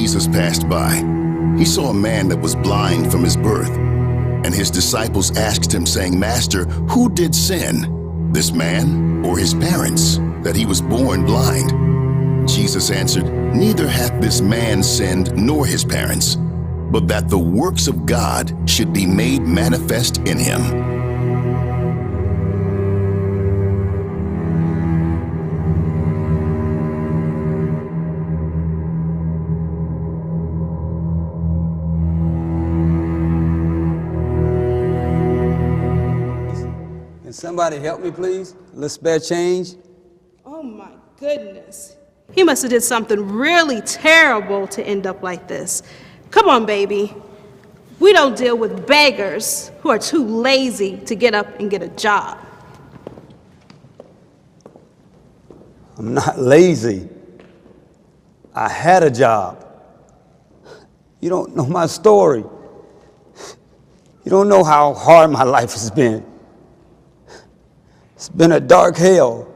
Jesus passed by, he saw a man that was blind from his birth. And his disciples asked him, saying, Master, who did sin, this man or his parents, that he was born blind? Jesus answered, Neither hath this man sinned nor his parents, but that the works of God should be made manifest in him. Somebody help me, please? A little spare change. Oh my goodness. He must have did something really terrible to end up like this. Come on, baby. We don't deal with beggars who are too lazy to get up and get a job. I'm not lazy. I had a job. You don't know my story. You don't know how hard my life has been. It's been a dark hell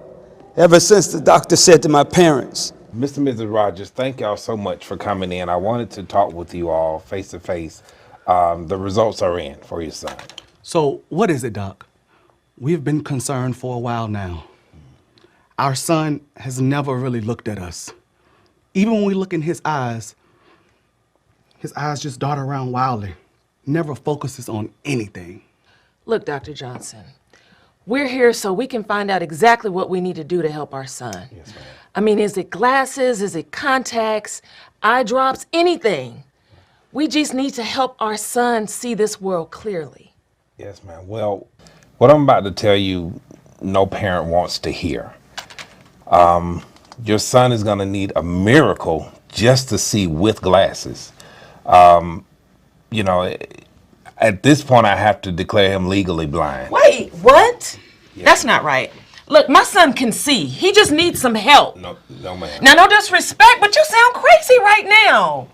ever since the doctor said to my parents. Mr. and Mrs. Rogers, thank y'all so much for coming in. I wanted to talk with you all face to face. The results are in for your son. So what is it, Doc? We've been concerned for a while now. Our son has never really looked at us. Even when we look in his eyes just dart around wildly. Never focuses on anything. Look, Dr. Johnson. We're here so we can find out exactly what we need to do to help our son. Yes, ma'am. I mean, is it glasses? Is it contacts? Eye drops? Anything? We just need to help our son see this world clearly. Yes, ma'am. Well, what I'm about to tell you, no parent wants to hear. Your son is going to need a miracle just to see with glasses. You know, at this point, I have to declare him legally blind. Wait, what? Yeah. That's not right. Look, my son can see. He just needs some help. No, ma'am. Now, no disrespect, but you sound crazy right now.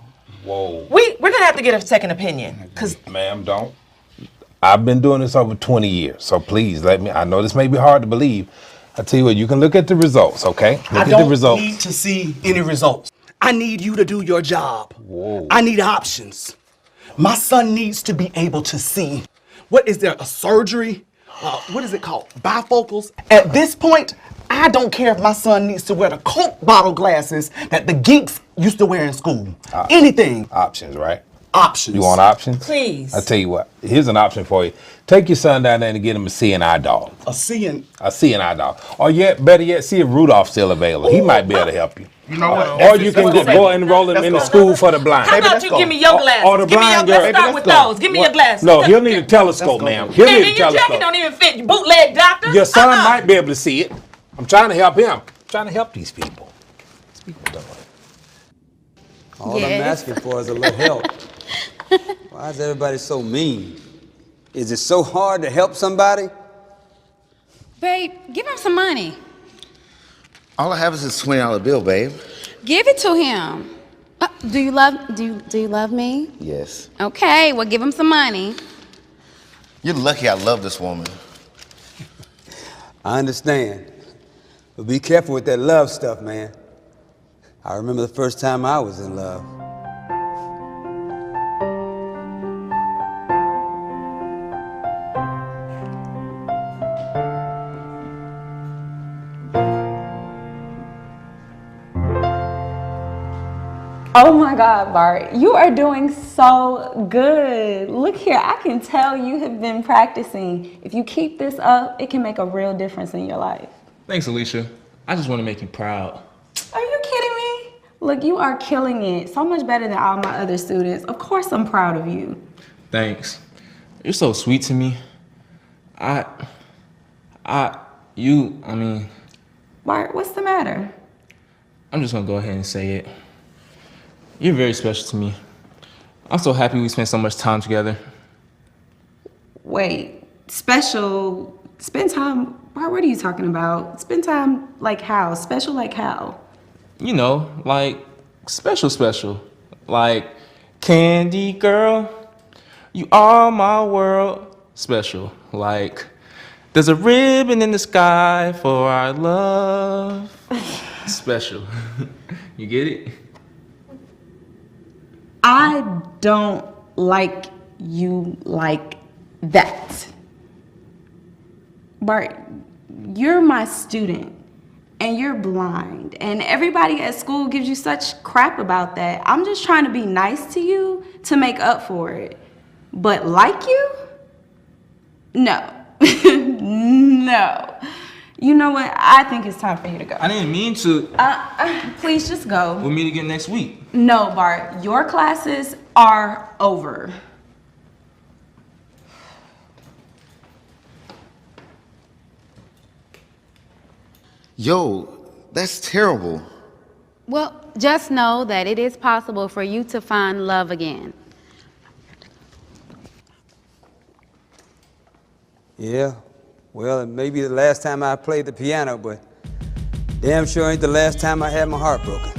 Whoa. We're going to have to get a second opinion. Ma'am, don't. I've been doing this over 20 years, so please let me. I know this may be hard to believe. I tell you what, you can look at the results, okay? Look at the results. I don't need to see any results. I need you to do your job. Whoa. I need options. My son needs to be able to see. What is there, a surgery? What is it called? Bifocals? At this point, I don't care if my son needs to wear the Coke bottle glasses that the geeks used to wear in school. Anything. Options, right? Options. You want options? Please. I tell you what, here's an option for you. Take your son down there and get him a seeing eye dog. A seeing eye dog. Or better yet, see if Rudolph's still available. He might be able to help you. You know what? Or you can go and enroll him in the school for the blind. How about you give me your glasses? Or the blind girl. Let's start with those. Give me your glasses. No, he'll need a telescope, ma'am. He'll need a Your jacket telescope. don't even fit, you bootleg doctor. Your son might be able to see it. I'm trying to help him. I'm trying to help these people. These people don't. All I'm asking for is a little help. Why is everybody so mean? Is it so hard to help somebody? Babe, give him some money. All I have is a $20 bill, babe. Give it to him. Do you love me? Yes. Okay, well, give him some money. You're lucky I love this woman. I understand. But be careful with that love stuff, man. I remember the first time I was in love. Oh my God, Bart, you are doing so good. Look here, I can tell you have been practicing. If you keep this up, it can make a real difference in your life. Thanks, Alicia. I just want to make you proud. Are you kidding me? Look, you are killing it. So much better than all my other students. Of course I'm proud of you. Thanks. You're so sweet to me. I mean... Bart, what's the matter? I'm just gonna go ahead and say it. You're very special to me. I'm so happy we spent so much time together. Wait, special? Spend time? Bart, what are you talking about? Spend time like how? Special like how? You know, like special. Like, candy girl, you are my world. Special. Like, there's a ribbon in the sky for our love. Special. You get it? I don't like you like that. Bart, you're my student and you're blind, and everybody at school gives you such crap about that. I'm just trying to be nice to you to make up for it. But like you? No. No. You know what? I think it's time for you to go. I didn't mean to. Please just go. We'll meet again next week. No, Bart. Your classes are over. Yo, that's terrible. Well, just know that it is possible for you to find love again. Yeah, well, it may be the last time I played the piano, but damn sure ain't the last time I had my heart broken.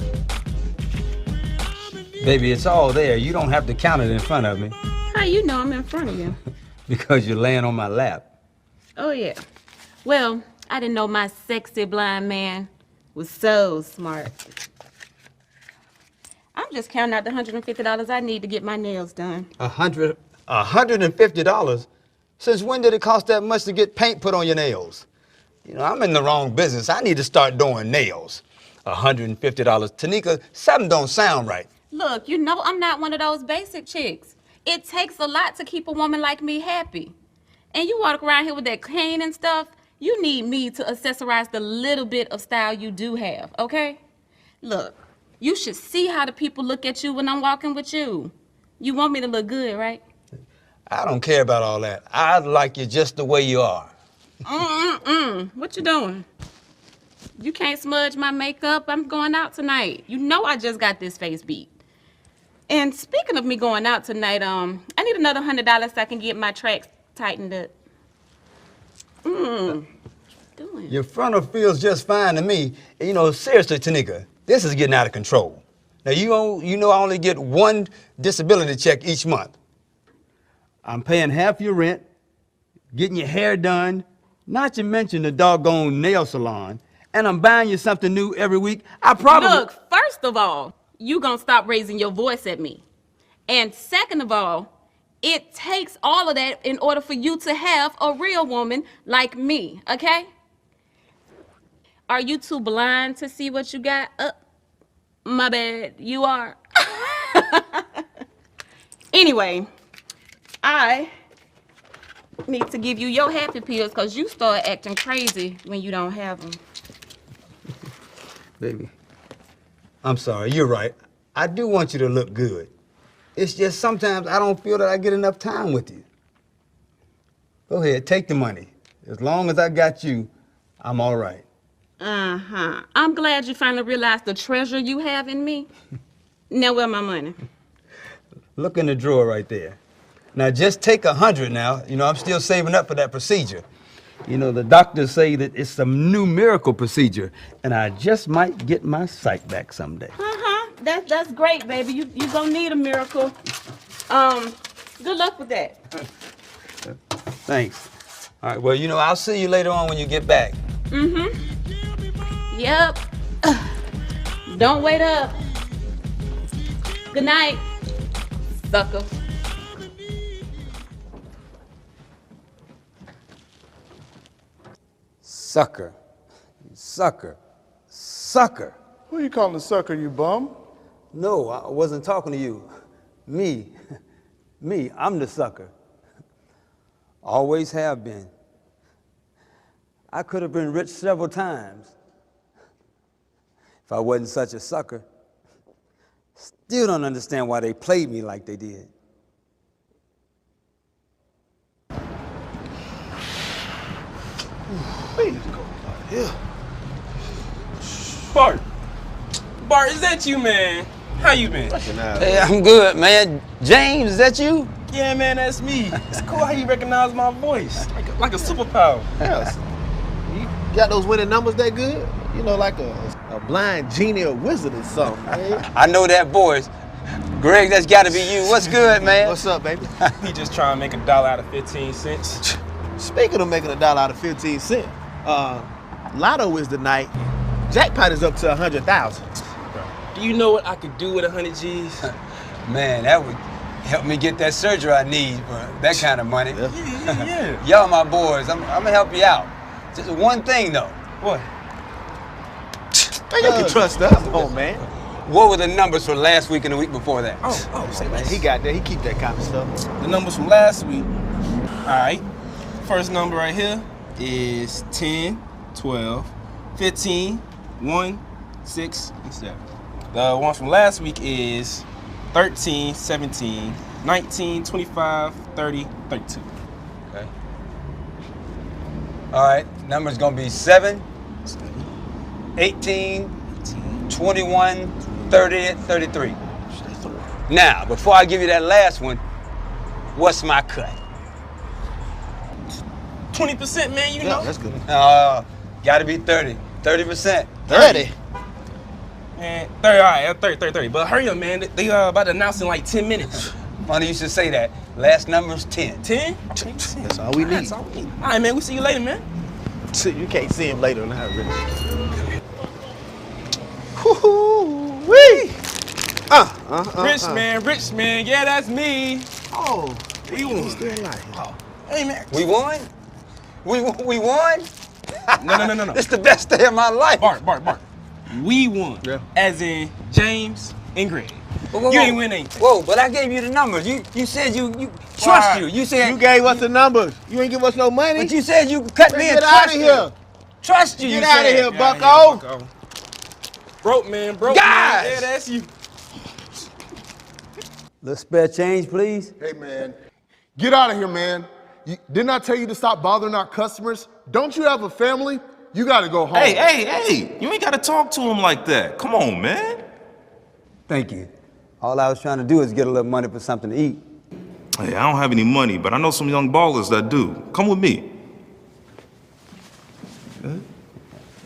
Baby, it's all there. You don't have to count it in front of me. How you know I'm in front of you? Because you're laying on my lap. Oh, yeah. Well, I didn't know my sexy blind man was so smart. I'm just counting out the $150 I need to get my nails done. $150? Since when did it cost that much to get paint put on your nails? You know, I'm in the wrong business. I need to start doing nails. $150. Tanika, something don't sound right. Look, you know I'm not one of those basic chicks. It takes a lot to keep a woman like me happy. And you walk around here with that cane and stuff, you need me to accessorize the little bit of style you do have, okay? Look, you should see how the people look at you when I'm walking with you. You want me to look good, right? I don't care about all that. I like you just the way you are. What you doing? You can't smudge my makeup. I'm going out tonight. You know I just got this face beat. And speaking of me going out tonight, I need another $100 so I can get my tracks tightened up. What you doing? Your frontal feels just fine to me. And, you know, seriously, Tanika, this is getting out of control. Now, you know I only get one disability check each month. I'm paying half your rent, getting your hair done, not to mention the doggone nail salon, and I'm buying you something new every week. I probably... Look, first of all, you gonna stop raising your voice at me. And second of all, it takes all of that in order for you to have a real woman like me, okay? Are you too blind to see what you got? My bad, you are. Anyway, I need to give you your happy pills because you start acting crazy when you don't have them. Baby, I'm sorry, you're right. I do want you to look good. It's just sometimes I don't feel that I get enough time with you. Go ahead, take the money. As long as I got you, I'm all right. I'm glad you finally realized the treasure you have in me. Now where my money? Look in the drawer right there. Now just take 100 now. You know, I'm still saving up for that procedure. You know, the doctors say that it's some new miracle procedure, and I just might get my sight back someday. That's great, baby. You gonna need a miracle. Good luck with that. Thanks. All right, well, you know, I'll see you later on when you get back. Yep. Don't wait up. Good night, sucker. Sucker. Sucker. Sucker. Who you calling a sucker, you bum? No, I wasn't talking to you. Me. Me, I'm the sucker. Always have been. I could have been rich several times if I wasn't such a sucker. Still don't understand why they played me like they did. Please go out here. Bart, is that you, man? How you been? Hey, I'm good, man. James, is that you? Yeah, man, that's me. It's cool how you recognize my voice. Like a superpower. Yes. You got those winning numbers that good? You know, like a blind genie or wizard or something, man. I know that voice. Greg, that's gotta be you. What's good, man? What's up, baby? He just trying to make $1 out of 15 cents. Speaking of making $1 out of 15 cents, Lotto is the night. Jackpot is up to 100,000. Do you know what I could do with 100 G's? Man, that would help me get that surgery I need for that kind of money. Yeah. Y'all my boys. I'm gonna help you out. Just one thing though. What? Man, you can trust us. Come on, man. What were the numbers for last week and the week before that? Say, man, he got that. He keep that kind of stuff. The numbers from last week. All right. First number right here is 10, 12, 15, 1, 6, and 7. The one from last week is 13, 17, 19, 25, 30, 32. Okay. All right. Number's gonna be 7, 18, 21, 30, and 33. Now, before I give you that last one, what's my cut? 20%, man, you know. That's good. Gotta be 30. 30%. 30. Man, 30, all right, 30. But hurry up, man. They about to announce in like 10 minutes. Funny you should say that. Last number's 10. 10? That's all we need. That's all we need. All right, man, we'll see you later, man. You can't see him later, not really. Woo-wee! Rich man, yeah, that's me. Oh, he still alive. Oh, hey, man. We won? We won? No. This is the best day of my life. Bart. We won. Yeah. As in James and Greg. Whoa, You ain't win anything. Whoa, but I gave you the numbers. You said you trust you. You said You gave us the numbers. You ain't give us no money. but you said you cut me and Get out of trust you. here. Trust you. Get you out of said. here, bucko. Broke man. Guys! Yeah, that's you. Little spare change, please. Hey, man, get out of here, man. Didn't I tell you to stop bothering our customers? Don't you have a family? You gotta go home. Hey, you ain't gotta talk to him like that. Come on, man. Thank you. All I was trying to do is get a little money for something to eat. Hey, I don't have any money, but I know some young ballers that do. Come with me. Good?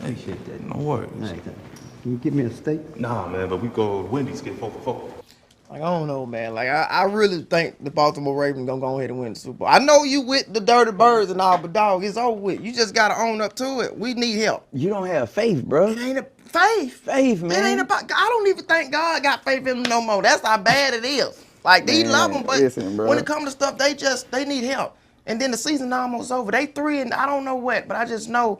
Hey, no worries. Can you give me a steak? Nah, man, but we go to Wendy's, get 4 for 4. Like, I don't know, man. Like, I really think the Baltimore Ravens gonna go ahead and win the Super Bowl. I know you with the Dirty Birds and all, but dog, it's over with. You just gotta own up to it. We need help. You don't have faith, bro. It ain't a faith. Faith, It man. ain't about. I don't even think God got faith in them no more. That's how bad it is. Like, they love them, but listen, bro. when it comes to stuff, they need help. And then the season almost over. They 3 and I don't know what, but I just know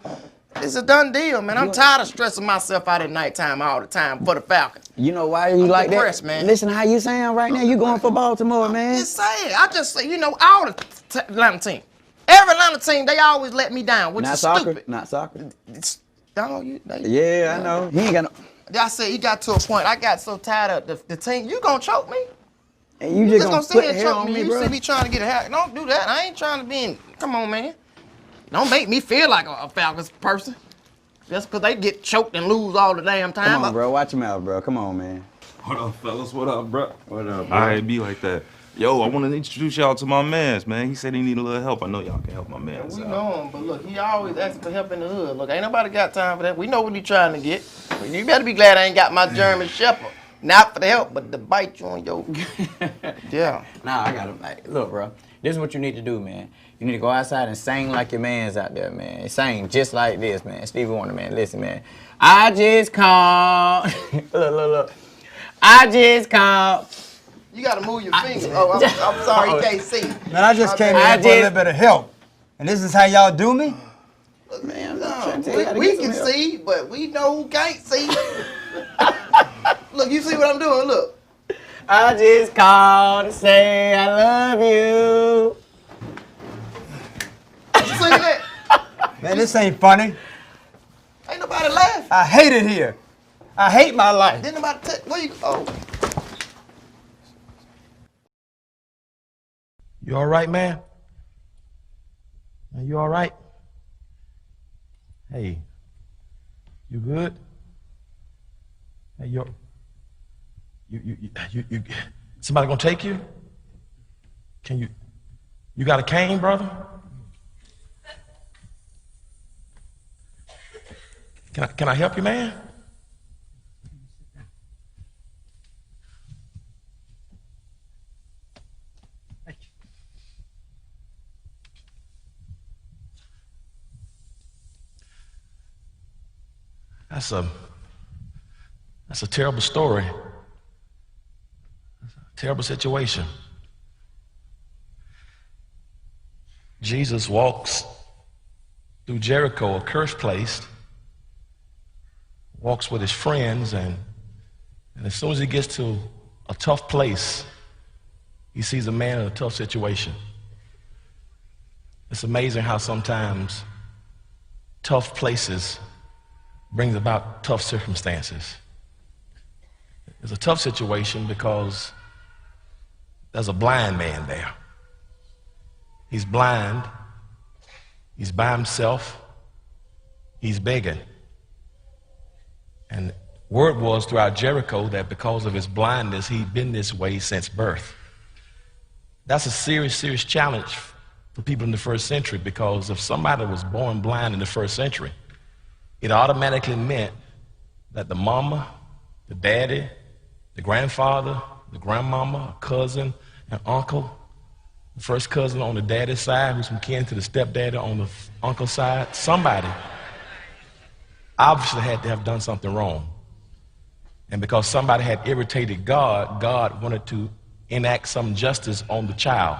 it's a done deal, man. I'm tired of stressing myself out at nighttime all the time for the Falcons. You know why you I'm like depressed, that? man. Listen how you sound right now. You going for Baltimore, man. Just saying. I just say, you know, all the Atlanta team. Every Atlanta team, they always let me down, which is stupid. Not soccer. Yeah, I know. He ain't got no. I said, he got to a point. I got so tired of the team. You gonna choke me? And you just gonna sit put here and hell choke on me. me, You bro. see me trying to get a hack. Don't do that. I ain't trying to be in. Come on, man. Don't make me feel like a Falcons person. Just because they get choked and lose all the damn time. Come on, bro. Watch your mouth, bro. Come on, man. What up, fellas? What up, bro? What up, bro? All right, be like that. Yo, I want to introduce y'all to my mans, man. He said he need a little help. I know y'all can help my mans We out. know him, but look, he always asking for help in the hood. Look, ain't nobody got time for that. We know what he trying to get. You better be glad I ain't got my German Shepherd. Not for the help, but to bite you on your... Yeah. Nah, I got him. Like, look, bro, this is what you need to do, man. You need to go outside and sing like your man's out there, man. Sing just like this, man. Stevie Wonder, man. Listen, man. I just called. Look. I just called. You gotta move your fingers. Oh, I'm sorry, you can't see. Man, I just came in for a little bit of help. And this is how y'all do me? Look, man, we can see, but we know who can't see. Look, you see what I'm doing? Look. I just called to say I love you. You see that? Man, this ain't funny. Ain't nobody laughing. I hate it here. I hate my life. Didn't nobody where you? Oh. You all right, man? Are you all right? Hey, you good? Hey, you somebody gonna take you? Can you got a cane, brother? Can I help you, man? That's a terrible story. Terrible situation. Jesus walks through Jericho, a cursed place, walks with his friends, and as soon as he gets to a tough place, he sees a man in a tough situation. It's amazing how sometimes tough places brings about tough circumstances. It's a tough situation because there's a blind man there. He's blind. He's by himself. He's begging. And word was throughout Jericho that because of his blindness, he'd been this way since birth. That's a serious, serious challenge for people in the first century, because if somebody was born blind in the first century, it automatically meant that the mama, the daddy, the grandfather, the grandmama, a cousin, an uncle, the first cousin on the daddy's side who's from kin to the stepdaddy on the uncle's side, somebody obviously had to have done something wrong. And because somebody had irritated God, God wanted to enact some justice on the child.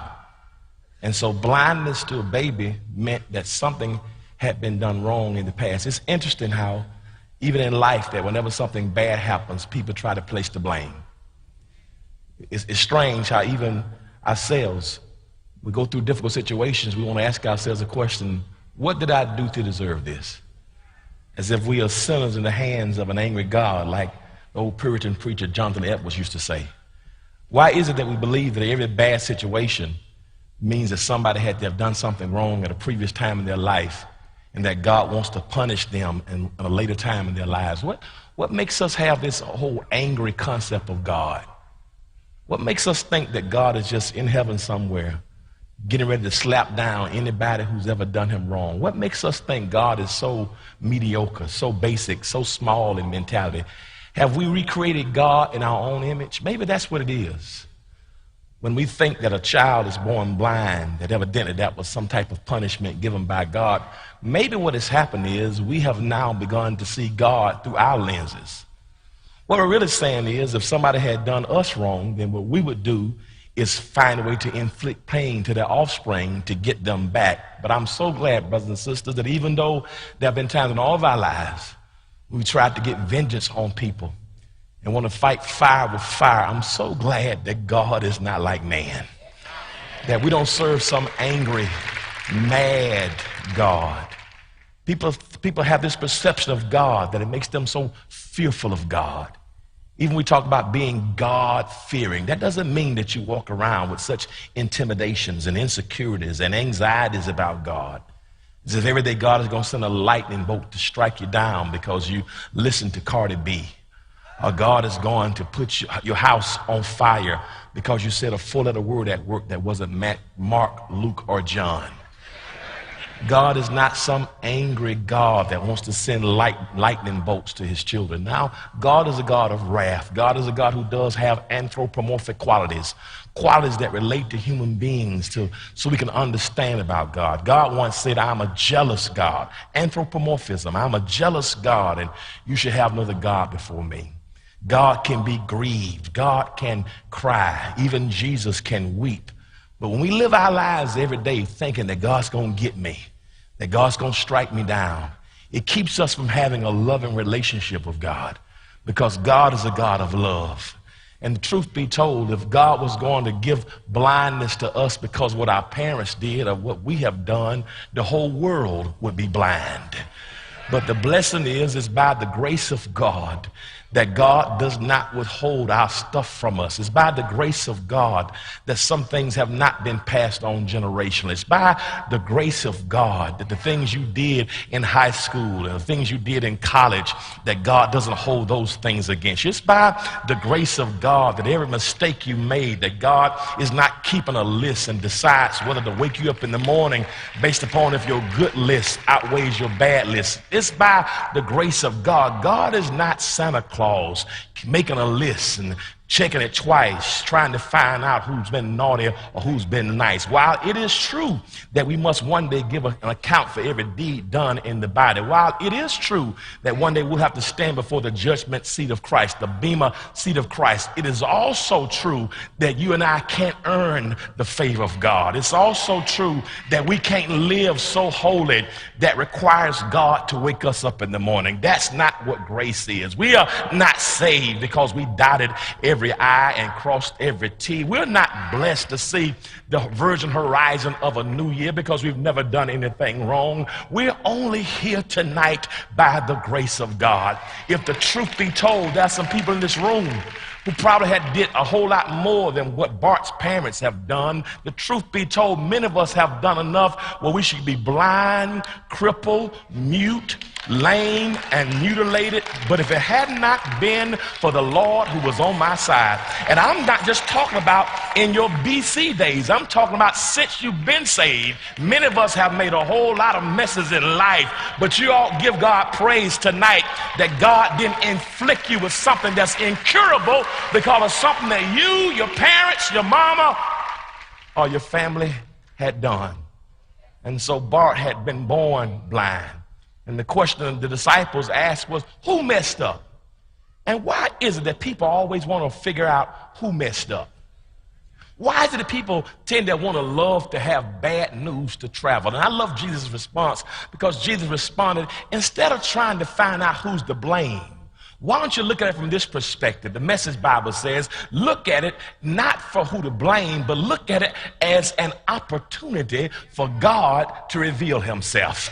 And so blindness to a baby meant that something had been done wrong in the past. It's interesting how even in life that whenever something bad happens, people try to place the blame. It's strange how even ourselves, we go through difficult situations, we want to ask ourselves a question, what did I do to deserve this? As if we are sinners in the hands of an angry God, like the old Puritan preacher Jonathan Edwards used to say. Why is it that we believe that every bad situation means that somebody had to have done something wrong at a previous time in their life, and that God wants to punish them in a later time in their lives? What makes us have this whole angry concept of God? What makes us think that God is just in heaven somewhere, getting ready to slap down anybody who's ever done him wrong? What makes us think God is so mediocre, so basic, so small in mentality? Have we recreated God in our own image? Maybe that's what it is. When we think that a child is born blind, that evidently that was some type of punishment given by God, maybe what has happened is we have now begun to see God through our lenses. What we're really saying is if somebody had done us wrong, then what we would do is find a way to inflict pain to their offspring to get them back. But I'm so glad, brothers and sisters, that even though there have been times in all of our lives we tried to get vengeance on people and want to fight fire with fire, I'm so glad that God is not like man, that we don't serve some angry, mad God. People have this perception of God that it makes them so fearful of God. Even we talk about being God-fearing. That doesn't mean that you walk around with such intimidations and insecurities and anxieties about God. As if every day God is going to send a lightning bolt to strike you down because you listen to Cardi B. Or God is going to put your house on fire because you said a four-letter word at work that wasn't Mark, Luke, or John. God is not some angry God that wants to send lightning bolts to his children. Now, God is a God of wrath. God is a God who does have anthropomorphic qualities, qualities that relate to human beings so we can understand about God. God once said, I'm a jealous God. Anthropomorphism, I'm a jealous God, and you should have no other God before me. God can be grieved. God can cry. Even Jesus can weep. But when we live our lives every day thinking that God's going to get me, that God's going to strike me down, it keeps us from having a loving relationship with God, because God is a God of love. And the truth be told, if God was going to give blindness to us because what our parents did or what we have done, the whole world would be blind. But the blessing is by the grace of God that God does not withhold our stuff from us. It's by the grace of God that some things have not been passed on generationally. It's by the grace of God that the things you did in high school and the things you did in college, that God doesn't hold those things against you. It's by the grace of God that every mistake you made, that God is not keeping a list and decides whether to wake you up in the morning based upon if your good list outweighs your bad list. It's by the grace of God. God is not Santa Claus making a list and checking it twice, trying to find out who's been naughty or who's been nice. While it is true that we must one day give an account for every deed done in the body, while it is true that one day we'll have to stand before the judgment seat of Christ, the bema seat of Christ, it is also true that you and I can't earn the favor of God. It's also true that we can't live so holy that requires God to wake us up in the morning. That's not what grace is. We are not saved because we dotted every I and crossed every T. We're not blessed to see the virgin horizon of a new year because we've never done anything wrong. We're only here tonight by the grace of God. If the truth be told, there's some people in this room who probably did a whole lot more than what Bart's parents have done. The truth be told, many of us have done enough where we should be blind, crippled, mute, lame, and mutilated. But if it had not been for the Lord who was on my side, and I'm not just talking about in your BC days, I'm talking about since you've been saved, many of us have made a whole lot of messes in life, but you all give God praise tonight that God didn't inflict you with something that's incurable because of something that you, your parents, your mama, or your family had done. And so Bart had been born blind. And the question the disciples asked was, who messed up? And why is it that people always want to figure out who messed up? Why is it that people tend to want to love to have bad news to travel? And I love Jesus' response because Jesus responded, instead of trying to find out who's to blame, why don't you look at it from this perspective? The Message Bible says, look at it not for who to blame, but look at it as an opportunity for God to reveal himself.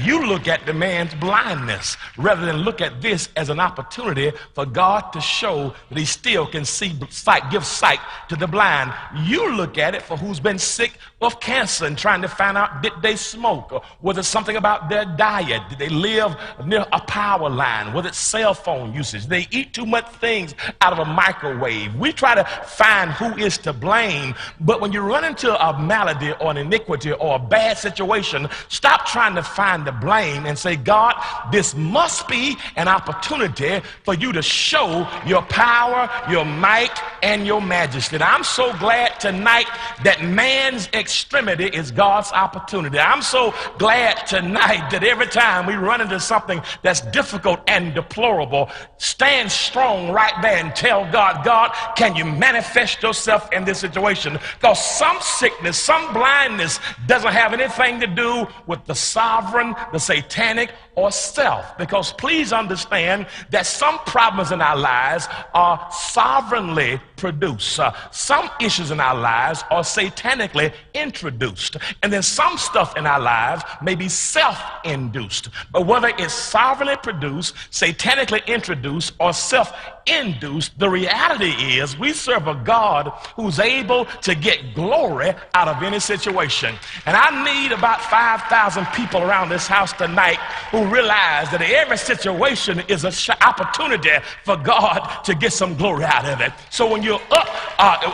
You look at the man's blindness rather than look at this as an opportunity for God to show that he still can see sight, give sight to the blind. You look at it for who's been sick of cancer and trying to find out, did they smoke? Or was it something about their diet? Did they live near a power line? Was it cell phone usage? They eat too much things out of a microwave. We try to find who is to blame, but when you run into a malady or an iniquity or a bad situation, stop trying to find the blame and say, God, this must be an opportunity for you to show your power, your might, and your majesty. And I'm so glad tonight that man's extremity is God's opportunity. I'm so glad tonight that every time we run into something that's difficult and deplorable, stand strong right there and tell God, God, can you manifest yourself in this situation? Because some sickness, some blindness doesn't have anything to do with the sovereign, the satanic, or self. Because please understand that some problems in our lives are sovereignly produced. Some issues in our lives are satanically introduced. And then some stuff in our lives may be self-induced. But whether it's sovereignly produced, satanically introduced, or self-induced, the reality is we serve a God who's able to get glory out of any situation. And I need about 5,000 people around this house tonight who realize that every situation is an opportunity for God to get some glory out of it. So when you're up,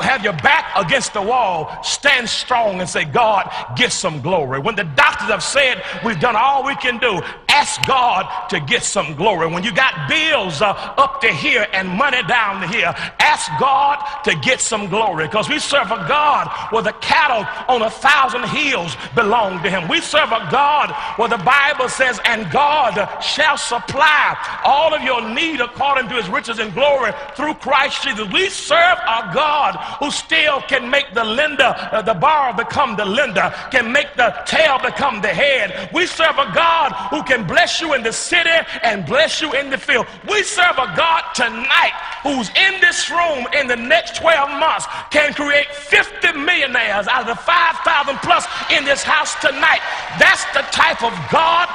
have your back against the wall, stand strong and say, God, get some glory. When the doctors have said we've done all we can do, ask God to get some glory. When you got bills up to here and money down to here, ask God to get some glory, because we serve a God where the cattle on 1,000 hills belong to him. We serve a God where the Bible says, and God shall supply all of your need according to his riches and glory through Christ Jesus. We serve a God who still can make the lender, the borrower become the lender, can make the tail become the head. We serve a God who can bless you in the city and bless you in the field. We serve a God tonight who's in this room in the next 12 months can create 50 millionaires out of the 5,000 plus in this house tonight. That's the type of God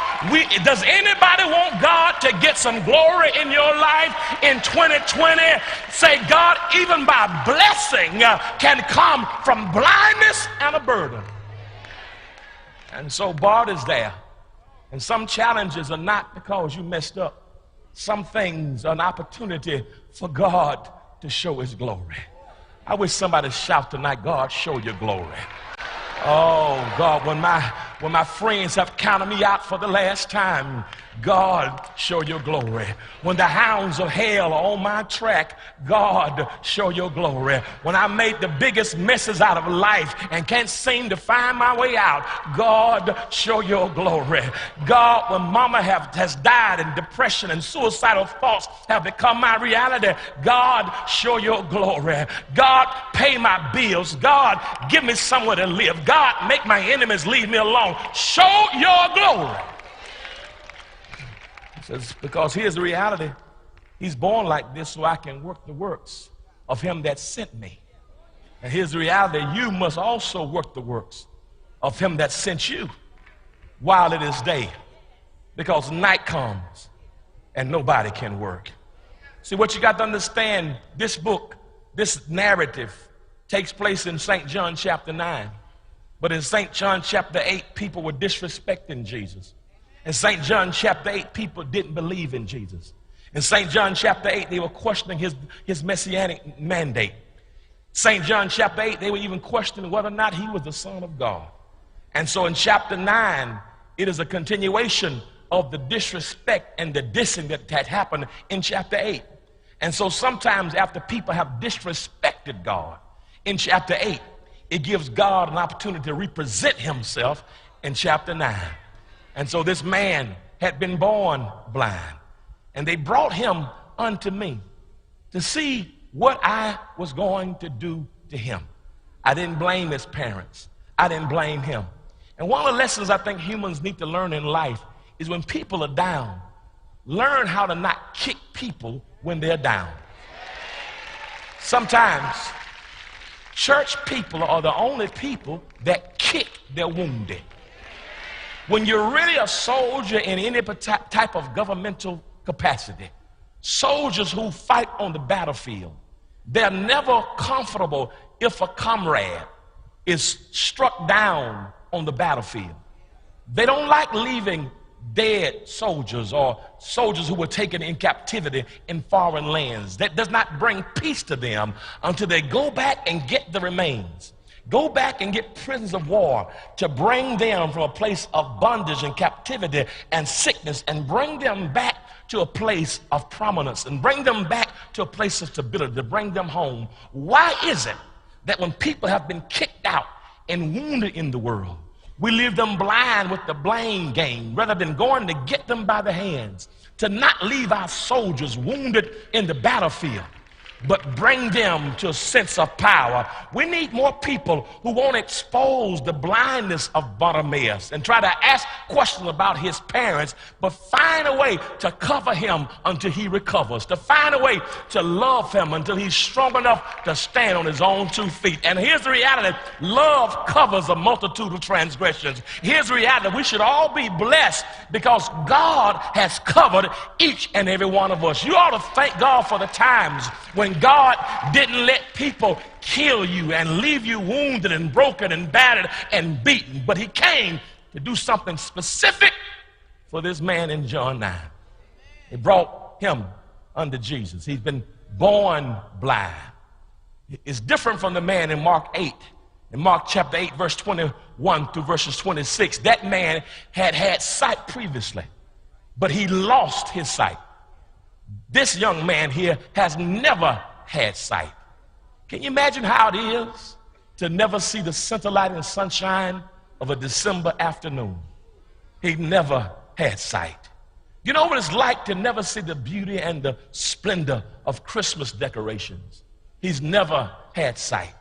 does anybody want God to get some glory in your life in 2020? Say, God, even by blessing can come from blindness and a burden. And so Bart is there. And some challenges are not because you messed up. Some things are an opportunity for God to show his glory. I wish somebody shout tonight, God, show your glory. Oh, God, when my when my friends have counted me out for the last time, God, show your glory. When the hounds of hell are on my track, God, show your glory. When I made the biggest messes out of life and can't seem to find my way out, God, show your glory. God, when mama has died and depression and suicidal thoughts have become my reality, God, show your glory. God, pay my bills. God, give me somewhere to live. God, make my enemies leave me alone. Show your glory. He says, because here's the reality. He's born like this so I can work the works of him that sent me. And here's the reality. You must also work the works of him that sent you while it is day, because night comes and nobody can work. See, what you got to understand, this book, this narrative takes place in St. John chapter 9. But in St. John chapter 8, people were disrespecting Jesus. In St. John chapter 8, people didn't believe in Jesus. In St. John chapter 8, they were questioning his messianic mandate. St. John chapter 8, they were even questioning whether or not he was the Son of God. And so in chapter 9, it is a continuation of the disrespect and the dissing that had happened in chapter 8. And so sometimes after people have disrespected God in chapter 8, it gives God an opportunity to represent himself in chapter 9. And so this man had been born blind, and they brought him unto me to see what I was going to do to him. I didn't blame his parents. I didn't blame him. And one of the lessons I think humans need to learn in life is when people are down, learn how to not kick people when they're down. Sometimes church people are the only people that kick their wounded. When you're really a soldier in any type of governmental capacity, soldiers who fight on the battlefield, they're never comfortable if a comrade is struck down on the battlefield. They don't like leaving dead soldiers or soldiers who were taken in captivity in foreign lands. That does not bring peace to them until they go back and get the remains. Go back and get prisoners of war to bring them from a place of bondage and captivity and sickness and bring them back to a place of prominence and bring them back to a place of stability, to bring them home. Why is it that when people have been kicked out and wounded in the world, we leave them blind with the blame game rather than going to get them by the hands, to not leave our soldiers wounded in the battlefield, but bring them to a sense of power? We need more people who won't expose the blindness of Bartimaeus and try to ask questions about his parents, but find a way to cover him until he recovers, to find a way to love him until he's strong enough to stand on his own 2 feet. And here's the reality: love covers a multitude of transgressions. Here's the reality: we should all be blessed because God has covered each and every one of us. You ought to thank God for the times when God didn't let people kill you and leave you wounded and broken and battered and beaten, but he came to do something specific for this man in John 9. He brought him unto Jesus. He's been born blind. It's different from the man in Mark 8. In Mark chapter 8, verse 21 through verses 26, that man had sight previously, but he lost his sight. This young man here has never had sight. Can you imagine how it is to never see the scintillating sunshine of a December afternoon? He never had sight. You know what it's like to never see the beauty and the splendor of Christmas decorations? He's never had sight.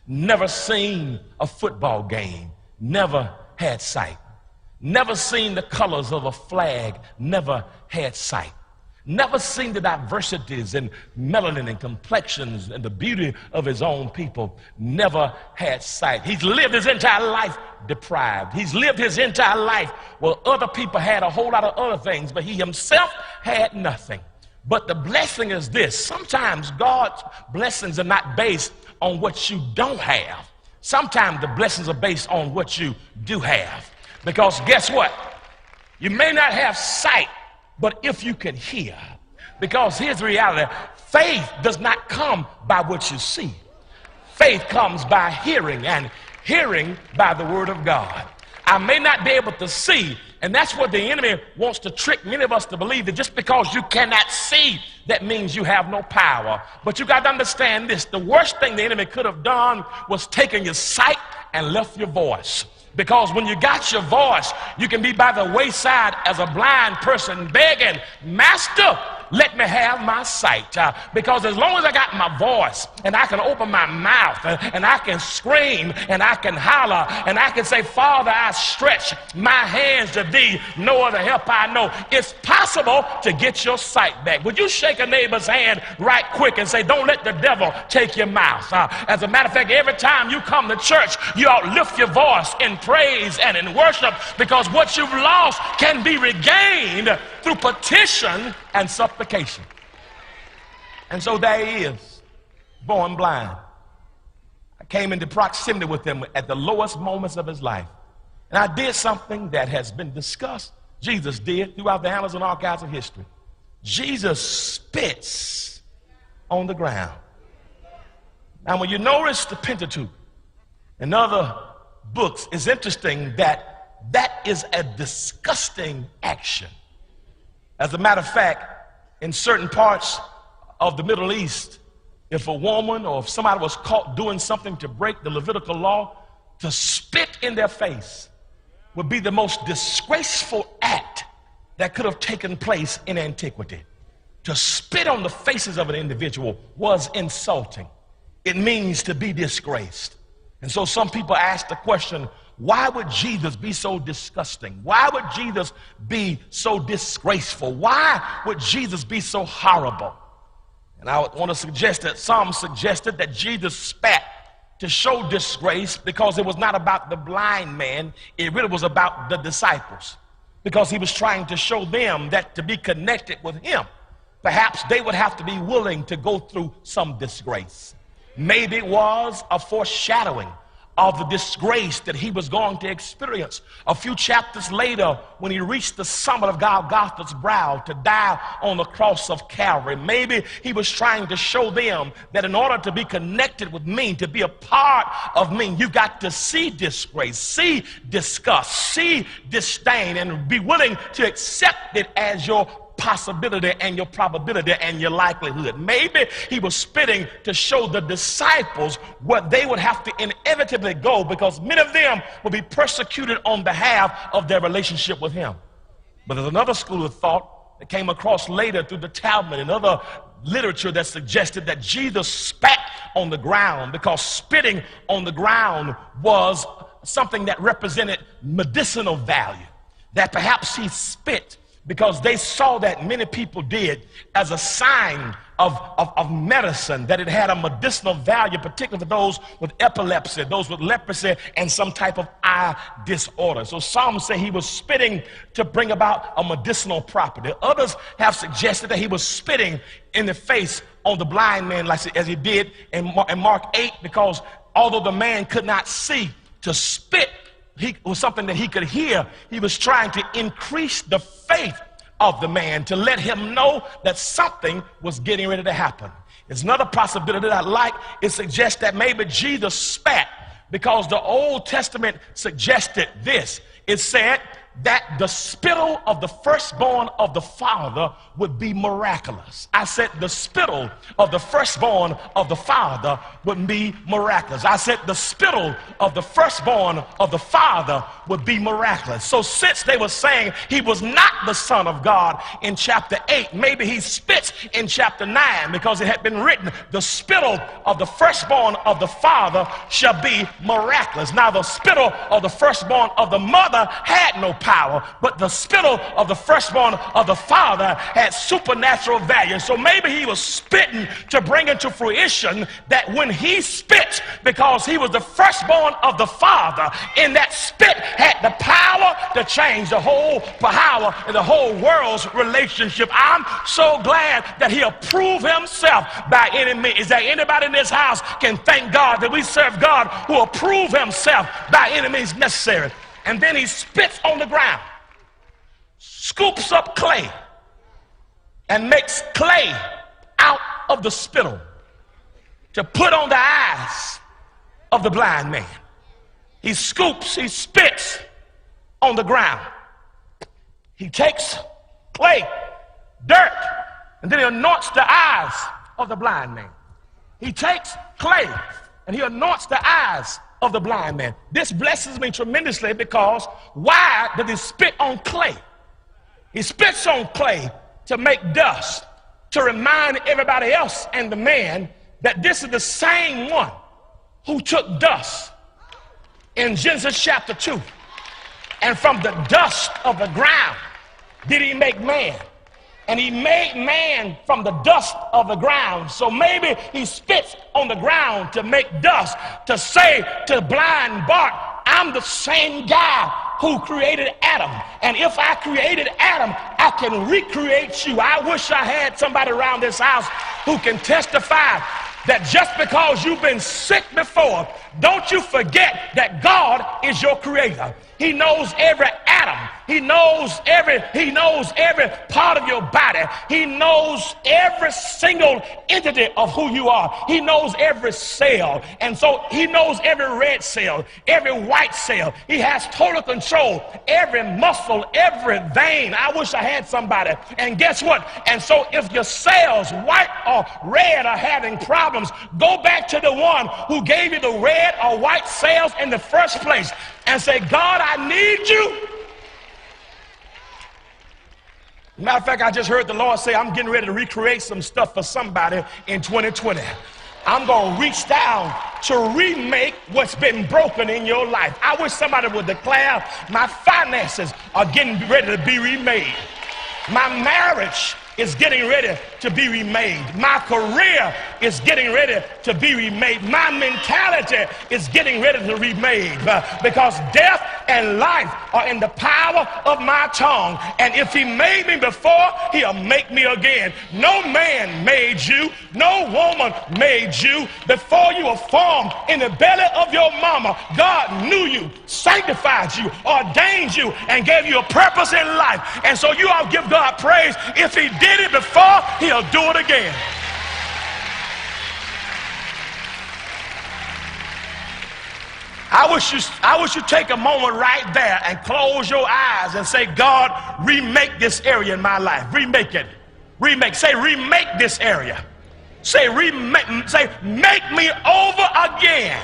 Never seen a football game. Never had sight. Never seen the colors of a flag. Never had sight. Never seen the diversities in melanin and complexions and the beauty of his own people. Never had sight. He's lived his entire life deprived. He's lived his entire life while other people had a whole lot of other things, but he himself had nothing. But the blessing is this: sometimes God's blessings are not based on what you don't have. Sometimes the blessings are based on what you do have. Because guess what? You may not have sight, but if you can hear, because here's the reality: faith does not come by what you see. Faith comes by hearing, and hearing by the word of God. I may not be able to see. And that's what the enemy wants to trick many of us to believe, that just because you cannot see, that means you have no power. But you got to understand this. The worst thing the enemy could have done was taken your sight and left your voice. Because when you got your voice, you can be by the wayside as a blind person begging, Master, let me have my sight. Because as long as I got my voice and I can open my mouth and I can scream and I can holler and I can say, Father, I stretch my hands to thee, no other help I know. It's possible to get your sight back. Would you shake a neighbor's hand right quick and say, don't let the devil take your mouth. As a matter of fact, every time you come to church, you ought to lift your voice in praise and in worship, because what you've lost can be regained through petition and supplication. And so there he is, born blind. I came into proximity with him at the lowest moments of his life. And I did something that has been discussed. Jesus did throughout the annals and archives of history. Jesus spits on the ground. Now, when you notice the Pentateuch and other books, it's interesting that that is a disgusting action. As a matter of fact, in certain parts of the Middle East, if a woman or if somebody was caught doing something to break the Levitical law, to spit in their face would be the most disgraceful act that could have taken place in antiquity. To spit on the faces of an individual was insulting. It means to be disgraced. And so some people ask the question, why would Jesus be so disgusting? Why would Jesus be so disgraceful? Why would Jesus be so horrible? And I want to suggest that some suggested that Jesus spat to show disgrace because it was not about the blind man. It really was about the disciples, because he was trying to show them that to be connected with him, perhaps they would have to be willing to go through some disgrace. Maybe it was a foreshadowing of the disgrace that he was going to experience a few chapters later when he reached the summit of Golgotha's brow to die on the cross of Calvary. Maybe he was trying to show them that in order to be connected with me, to be a part of me, you've got to see disgrace, see disgust, see disdain, and be willing to accept it as your possibility and your probability and your likelihood. Maybe he was spitting to show the disciples what they would have to inevitably go, because many of them would be persecuted on behalf of their relationship with him. But there's another school of thought that came across later through the Talmud and other literature that suggested that Jesus spat on the ground because spitting on the ground was something that represented medicinal value, that perhaps he spit because they saw that many people did as a sign of medicine, that it had a medicinal value, particularly for those with epilepsy, those with leprosy, and some type of eye disorder. So some say he was spitting to bring about a medicinal property. Others have suggested that he was spitting in the face on the blind man, like as he did in Mark 8, because although the man could not see, to spit was something that he could hear. He was trying to increase the faith of the man, to let him know that something was getting ready to happen. There's another possibility that I like. It suggests that maybe Jesus spat because the Old Testament suggested this. It said that the spittle of the firstborn of the father would be miraculous. I said the spittle of the firstborn of the father would be miraculous. I said the spittle of the firstborn of the father would be miraculous. So since they were saying he was not the Son of God in chapter 8, maybe he spits in chapter 9, because it had been written, the spittle of the firstborn of the father shall be miraculous. Now the spittle of the firstborn of the mother had no power, but the spittle of the firstborn of the father had supernatural value. So maybe he was spitting to bring into fruition that when he spit, because he was the firstborn of the father, in that spit had the power to change the whole power and the whole world's relationship. I'm so glad that he approved himself by any means. Is there anybody in this house can thank God that we serve God who approved himself by any means necessary? And then he spits on the ground, scoops up clay, and makes clay out of the spittle to put on the eyes of the blind man. He scoops, he spits, on the ground. He takes clay, dirt, and then he anoints the eyes of the blind man. He takes clay and he anoints the eyes of the blind man. This blesses me tremendously because why did he spit on clay? He spits on clay to make dust, to remind everybody else and the man that this is the same one who took dust in Genesis chapter 2. And from the dust of the ground did he make man. And he made man from the dust of the ground. So maybe he spits on the ground to make dust, to say to blind Bart, I'm the same guy who created Adam. And if I created Adam, I can recreate you. I wish I had somebody around this house who can testify that just because you've been sick before, don't you forget that God is your creator. He knows every atom. He knows every part of your body. He knows every single entity of who you are. He knows every cell. And so he knows every red cell, every white cell. He has total control. Every muscle, every vein. I wish I had somebody. And guess what? And so if your cells, white or red, are having problems, go back to the one who gave you the red or white cells in the first place and say, God, I need you. Matter of fact, I just heard the Lord say, I'm getting ready to recreate some stuff for somebody in 2020. I'm going to reach down to remake what's been broken in your life. I wish somebody would declare, my finances are getting ready to be remade. My marriage is getting ready to be remade. My career is getting ready to be remade. My mentality is getting ready to be remade because death and life are in the power of my tongue. And if he made me before, he'll make me again. No man made you. No woman made you. Before you were formed in the belly of your mama, God knew you, sanctified you, ordained you, and gave you a purpose in life. And so you all give God praise. If he did it before, he'll do it again. I wish you take a moment right there and close your eyes and say, God, remake this area in my life. Remake it. Remake. Say, remake this area. Say, remake. Say, make me over again.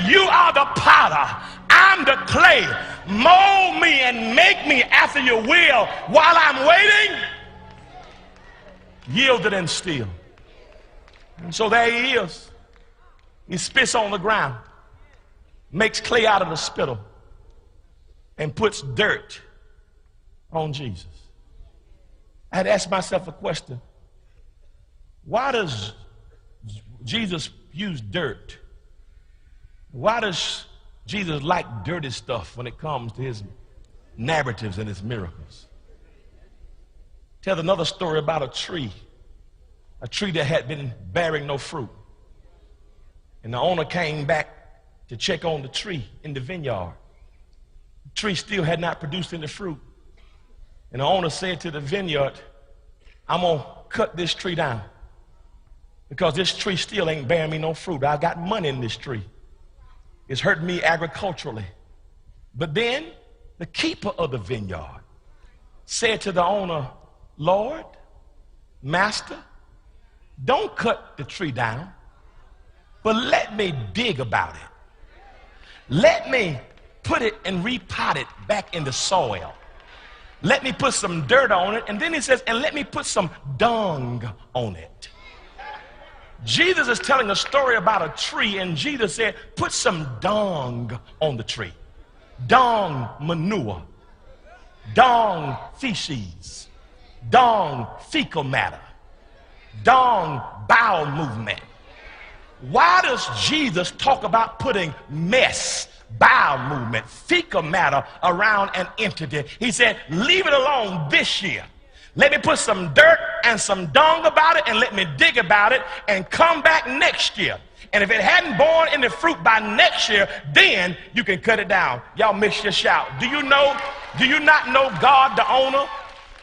You are the potter. I'm the clay. Mold me and make me after your will. While I'm waiting, yielded and still. And so there he is. He spits on the ground, makes clay out of the spittle, and puts dirt on Jesus. I had asked myself a question. Why does Jesus use dirt? Why does Jesus like dirty stuff when it comes to his narratives and his miracles? Tell another story about a tree that had been bearing no fruit. And the owner came back to check on the tree in the vineyard. The tree still had not produced any fruit. And the owner said to the vineyard, I'm going to cut this tree down because this tree still ain't bearing me no fruit. I got money in this tree. It's hurting me agriculturally. But then the keeper of the vineyard said to the owner, Lord, master, don't cut the tree down, but let me dig about it. Let me put it and repot it back in the soil. Let me put some dirt on it. And then he says, and let me put some dung on it. Jesus is telling a story about a tree, and Jesus said, put some dung on the tree. Dung manure, dung feces, dung fecal matter, dung bowel movement. Why does Jesus talk about putting mess, bowel movement, fecal matter around an entity? He said, leave it alone this year. Let me put some dirt and some dung about it, and let me dig about it and come back next year. And if it hadn't borne any fruit by next year, then you can cut it down. Y'all mix your shout. Do you not know God, the owner,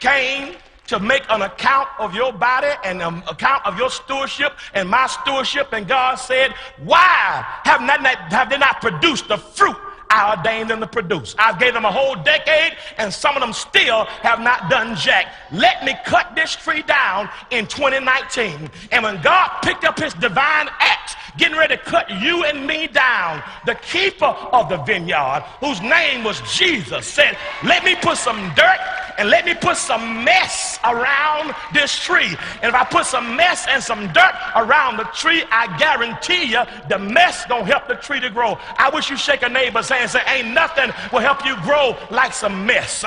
came to make an account of your body and an account of your stewardship and my stewardship? And God said, why have they not produced the fruit I ordained them to produce. I gave them a whole decade, and some of them still have not done jack. Let me cut this tree down in 2019. And when God picked up his divine axe, getting ready to cut you and me down, the keeper of the vineyard, whose name was Jesus, said, let me put some dirt and let me put some mess around this tree. And if I put some mess and some dirt around the tree, I guarantee you the mess gonna help the tree to grow. I wish you shake a neighbor's hand and say, ain't nothing will help you grow like some mess.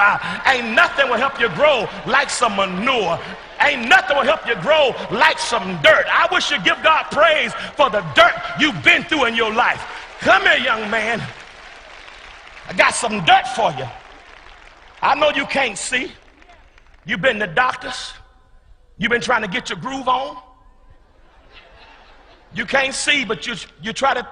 Ain't nothing will help you grow like some manure. Ain't nothing will help you grow like some dirt. I wish you'd give God praise for the dirt you've been through in your life. Come here, young man. I got some dirt for you. I know you can't see. You've been to doctors. You've been trying to get your groove on. You can't see, but you try to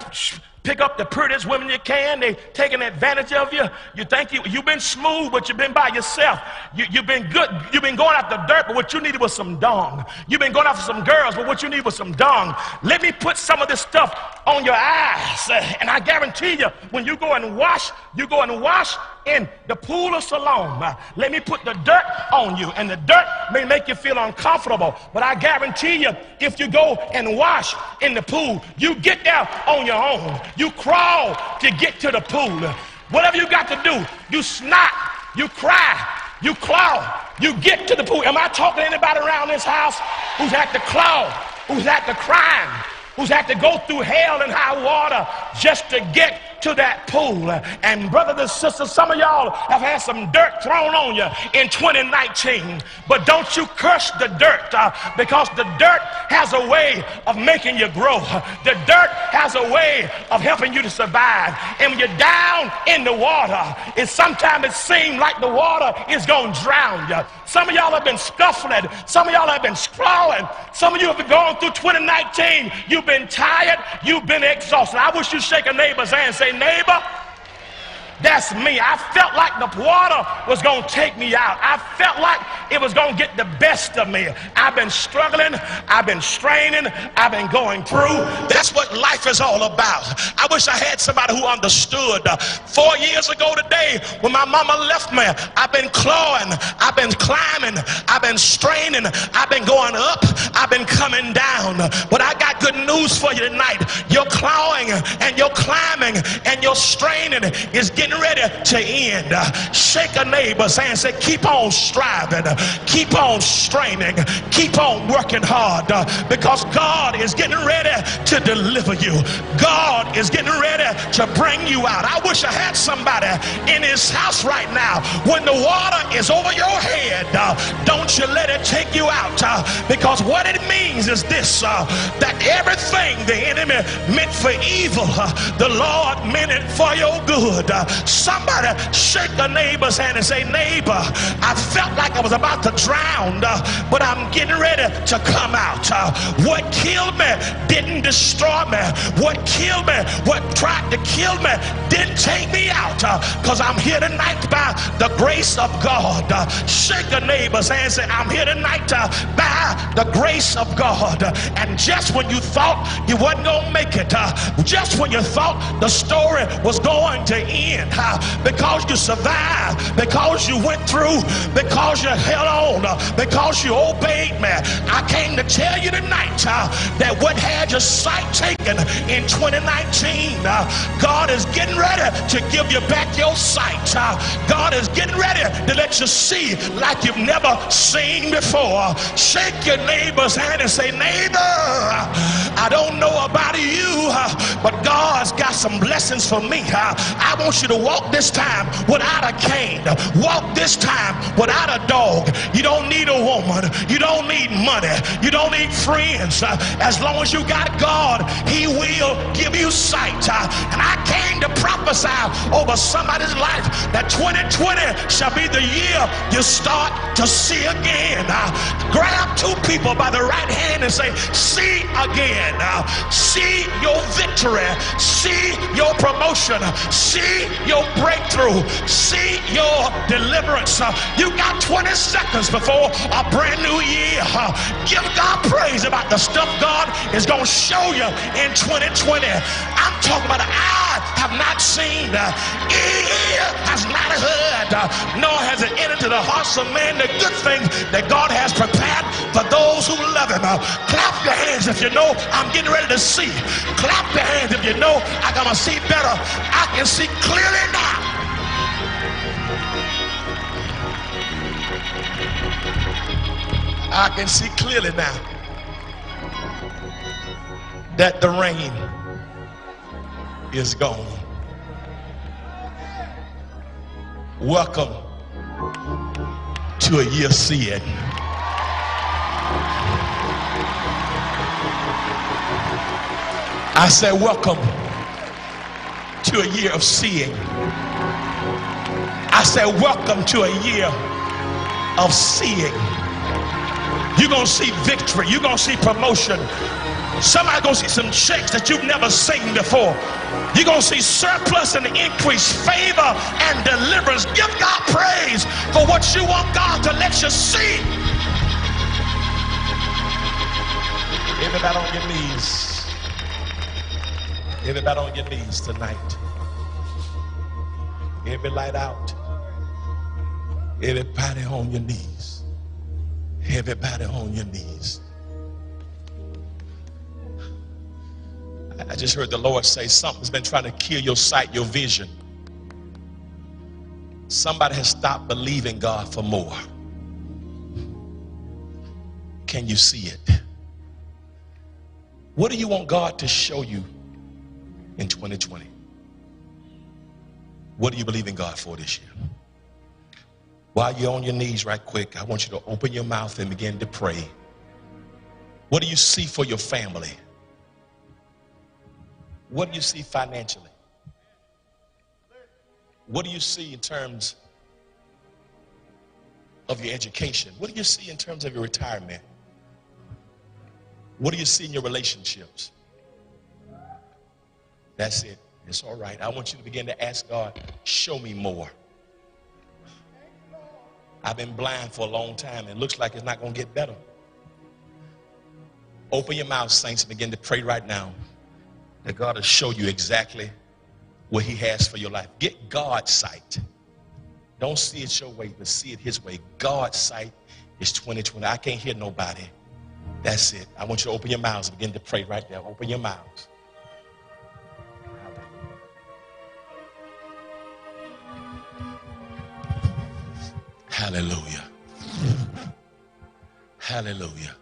pick up the prettiest women you can. They taking advantage of you. You think you've been smooth, but you've been by yourself. You've been good. You've been going after dirt, but what you needed was some dung. You've been going after some girls, but what you need was some dung. Let me put some of this stuff on your eyes, and I guarantee you, when you go and wash in the pool of Siloam. Let me put the dirt on you, and the dirt may make you feel uncomfortable, but I guarantee you, if you go and wash in the pool, you get there on your own. You crawl to get to the pool. Whatever you got to do, you snot, you cry, you claw, you get to the pool. Am I talking to anybody around this house who's had to claw, who's had to cry, who's had to go through hell and high water just to get to that pool? And brothers and sisters, some of y'all have had some dirt thrown on you in 2019, but don't you curse the dirt, because the dirt has a way of making you grow. The dirt has a way of helping you to survive. And when you're down in the water, sometimes it seems like the water is going to drown you. Some of y'all have been scuffling. Some of y'all have been clawing. Some of you have been going through 2019. You've been tired. You've been exhausted. I wish you'd shake a neighbor's hand and say, neighbor, that's me. I felt like the water was going to take me out. I felt like it was going to get the best of me. I've been struggling. I've been straining. I've been going through. That's what life is all about. I wish I had somebody who understood. 4 years ago today, when my mama left me, I've been clawing. I've been climbing. I've been straining. I've been going up. I've been coming down. But I got good news for you tonight. Your clawing and your climbing and your straining is getting ready to end. Shake a neighbor's hand and say, keep on striving, keep on straining, keep on working hard, because God is getting ready to deliver you. God is getting ready to bring you out. I wish I had somebody in his house right now. When the water is over your head, don't you let it take you out, because what it means is this, that everything the enemy meant for evil, the Lord meant it for your good. Somebody shake a neighbor's hand and say, neighbor, I felt like I was about to drown, but I'm getting ready to come out. What killed me didn't destroy me. What killed me, what tried to kill me didn't take me out, because I'm here tonight by the grace of God. Shake a neighbor's hand and say, I'm here tonight by the grace of God. And just when you thought you wasn't going to make it, just when you thought the story was going to end, because you survived, because you went through, because you held on, because you obeyed me, I came to tell you tonight that what had your sight taken in 2019, God is getting ready to give you back your sight. God is getting ready to let you see like you've never seen before. Shake your neighbor's hand and say, neighbor, I don't know about you, but God's got some blessings for me. I want you to walk this time without a cane. Walk this time without a dog. You don't need a woman. You don't need money. You don't need friends. As long as you got God, he will give you sight. And I came to prophesy over somebody's life that 2020 shall be the year you start to see again. Grab two people by the right hand and say, see again. See your victory. See your promotion. See your breakthrough. See your deliverance. You got 20 seconds before a brand new year. Give God praise about the stuff God is going to show you in 2020. I'm talking about have not seen, ear has not heard, nor has it entered into the hearts of man the good things that God has prepared for those who love him. Clap your hands if you know I'm getting ready to see. Clap your hands if you know I'm gonna see better. I can see clearly now. I can see clearly now that the rain is gone. Welcome to a year of seeing. I said welcome to a year of seeing. I said welcome to a year of seeing. You're gonna see victory, you're gonna see promotion. Somebody's gonna see some checks that you've never seen before. You're gonna see surplus and increase, favor and deliverance. Give God praise for what you want God to let you see. Everybody on your knees. Everybody on your knees tonight. Every light out. Everybody on your knees. Everybody on your knees. I just heard the Lord say something's been trying to kill your sight, your vision. Somebody has stopped believing God for more. Can you see it? What do you want God to show you in 2020? What do you believe in God for this year? While you're on your knees right quick, I want you to open your mouth and begin to pray. What do you see for your family? What do you see financially? What do you see in terms of your education? What do you see in terms of your retirement? What do you see in your relationships? That's it. It's all right. I want you to begin to ask God, show me more. I've been blind for a long time, and it looks like it's not going to get better. Open your mouth, saints, and begin to pray right now that God will show you exactly what he has for your life. Get God's sight. Don't see it your way, but see it his way. God's sight is 2020. I can't hear nobody. That's it. I want you to open your mouths and begin to pray right there. Open your mouths. Hallelujah. Hallelujah.